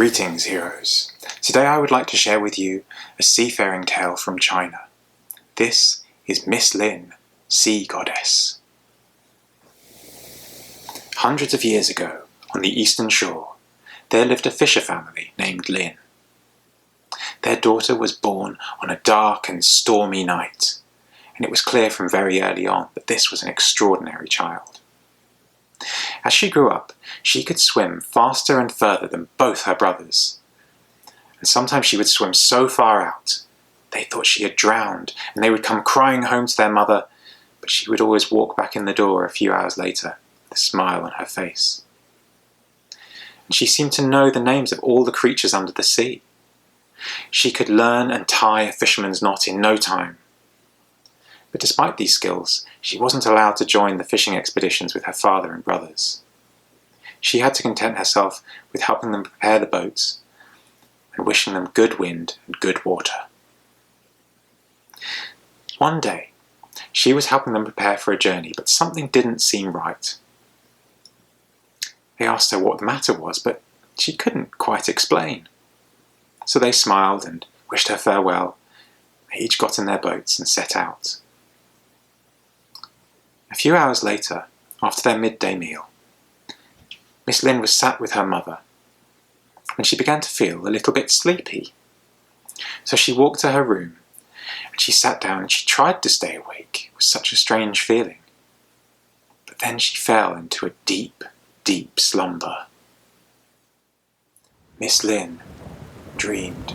Greetings, heroes. Today I would like to share with you a seafaring tale from China. This is Miss Lin, Sea Goddess. Hundreds of years ago, on the eastern shore, there lived a fisher family named Lin. Their daughter was born on a dark and stormy night, and it was clear from very early on that this was an extraordinary child. As she grew up, she could swim faster and further than both her brothers. And sometimes she would swim so far out, they thought she had drowned, and they would come crying home to their mother, but she would always walk back in the door a few hours later, with a smile on her face. And she seemed to know the names of all the creatures under the sea. She could learn and tie a fisherman's knot in no time. But despite these skills, she wasn't allowed to join the fishing expeditions with her father and brothers. She had to content herself with helping them prepare the boats and wishing them good wind and good water. One day, she was helping them prepare for a journey, but something didn't seem right. They asked her what the matter was, but she couldn't quite explain. So they smiled and wished her farewell. They each got in their boats and set out. A few hours later, after their midday meal, Miss Lin was sat with her mother, and she began to feel a little bit sleepy. So she walked to her room, and she sat down and she tried to stay awake. It was such a strange feeling. But then she fell into a deep, deep slumber. Miss Lin dreamed.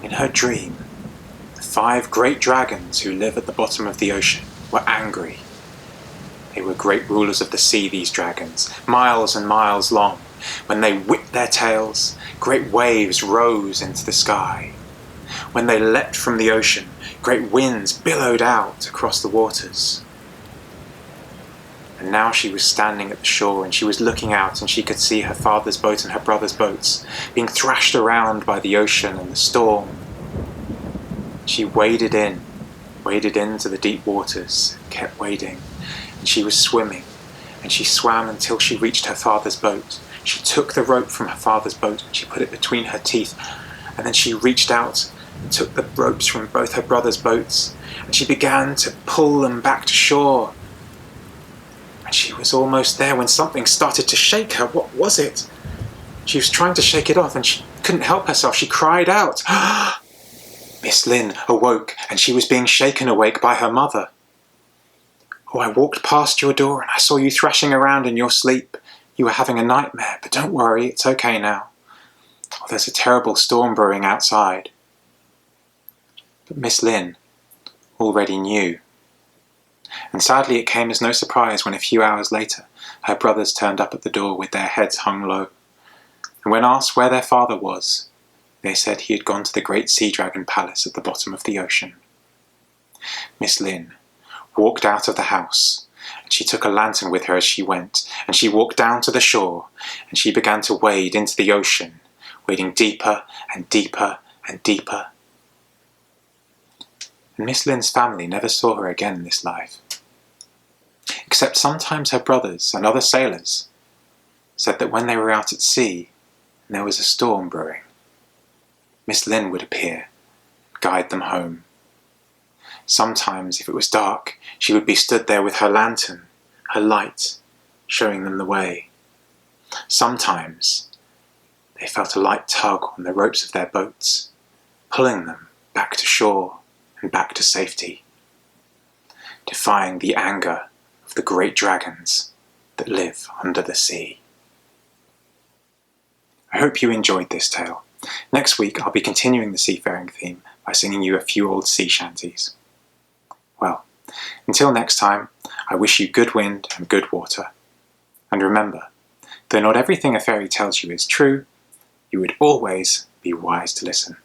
In her dream, the 5 great dragons who live at the bottom of the ocean were angry. They were great rulers of the sea, these dragons, miles and miles long. When they whipped their tails, great waves rose into the sky. When they leapt from the ocean, great winds billowed out across the waters. And now she was standing at the shore, and she was looking out, and she could see her father's boat and her brother's boats being thrashed around by the ocean and the storm. She waded into the deep waters, kept wading, and she was swimming, and she swam until she reached her father's boat. She took the rope from her father's boat and she put it between her teeth, and then she reached out and took the ropes from both her brother's boats, and she began to pull them back to shore. And she was almost there when something started to shake her. What was it? She was trying to shake it off and she couldn't help herself. She cried out. Miss Lin awoke, and she was being shaken awake by her mother. "Oh, I walked past your door and I saw you thrashing around in your sleep. You were having a nightmare, but don't worry, it's okay now. Oh, there's a terrible storm brewing outside." But Miss Lin already knew. And sadly it came as no surprise when a few hours later her brothers turned up at the door with their heads hung low. And when asked where their father was, they said he had gone to the great sea dragon palace at the bottom of the ocean. Miss Lin walked out of the house, and she took a lantern with her as she went, and she walked down to the shore, and she began to wade into the ocean, wading deeper and deeper and deeper. And Miss Lin's family never saw her again in this life, except sometimes her brothers and other sailors said that when they were out at sea and there was a storm brewing, Miss Lin would appear, guide them home. Sometimes, if it was dark, she would be stood there with her lantern, her light, showing them the way. Sometimes, they felt a light tug on the ropes of their boats, pulling them back to shore and back to safety, defying the anger of the great dragons that live under the sea. I hope you enjoyed this tale. Next week I'll be continuing the seafaring theme by singing you a few old sea shanties. Well, until next time, I wish you good wind and good water. And remember, though not everything a fairy tells you is true, you would always be wise to listen.